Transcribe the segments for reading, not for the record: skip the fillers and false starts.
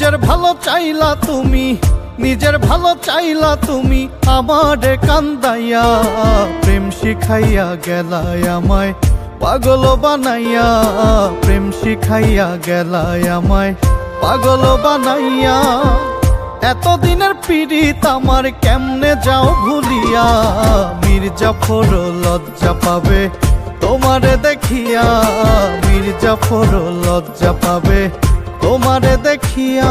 নিজের ভালো চাইলা তুমি, নিজের ভালো চাইলা তুমি আমারে কান্দাইয়া, প্রেম শিখাইয়া গেলায় আমায় পাগল বানাইয়া, প্রেম শিখাইয়া গেলায় আমায় পাগল বানাইয়া। এতদিনের পীড়িত আমার কেমনে যাও ভুলিয়া, মির্জাফর লজ্জা পাবে তোমারে দেখিয়া, মির্জাফর লজ্জা পাবে তোমারে দেখিয়া।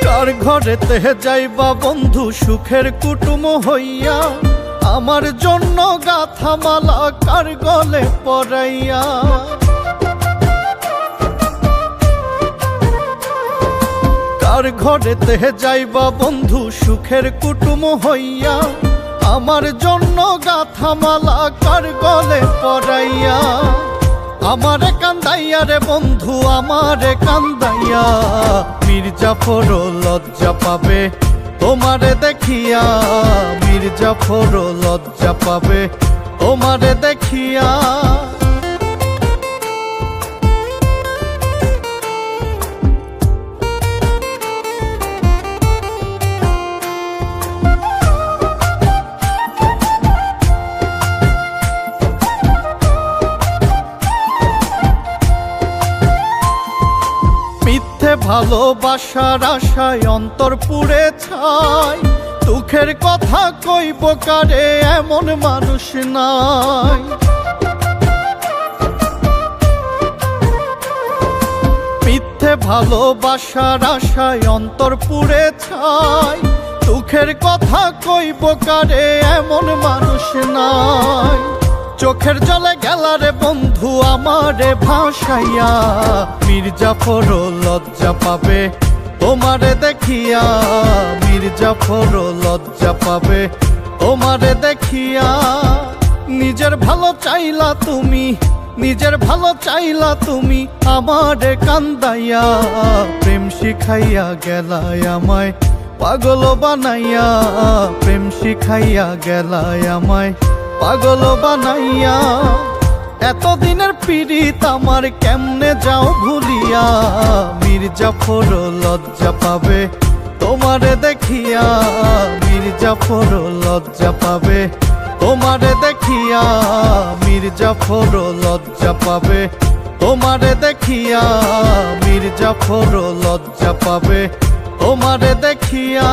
কার ঘরেতে যাইবা বন্ধু সুখের কুটুম হইয়া, আমার জন্য গাথা মালা কার গলে পরাইয়া। কার ঘরেতে যাইবা বন্ধু সুখের কুটুম হইয়া, আমার জন্য গাথা মালা কার গলে পরাইয়া। আমারে কান্দাইয়া রে বন্ধু আমারে কান্দাইয়া, মির্জাফর লজ্জা পাবে তোমারে দেখিয়া, মির্জাফর লজ্জা পাবে তোমারে দেখিয়া। মিথ্যে ভালোবাসার আশায় অন্তর পুড়ে ছাই, দুঃখের কথা কইব কারে এমন মানুষ নাই। মিথ্যে ভালোবাসার আশায় অন্তর পুড়ে ছাই, দুঃখের কথা কইব কারে এমন মানুষ নাই। চোখের জলে গেলারে বন্ধু আমারে ভাসাইয়া, মির্জাফর লজ্জা পাবে তোমারে দেখিয়া, মির্জাফর লজ্জা পাবে তোমারে দেখিয়া। নিজের ভালো চাইলা তুমি, নিজের ভালো চাইলা তুমি আমারে কান্দাইয়া, প্রেম শিখাইয়া গেলায় আমায় পাগল বানাইয়া, প্রেম শিখাইয়া গেলায় আমায় পাগল বানাইয়া। এতদিনের পীড়িত আমার কেমনে যাও ভুলিয়া, মির্জাফর লজ্জা পাবে তোমারে দেখিয়া, মির্জাফর লজ্জা পাবে তোমারে দেখিয়া, মির্জাফর লজ্জা পাবে তোমারে দেখিয়া, মির্জাফর লজ্জা পাবে তোমারে দেখিয়া।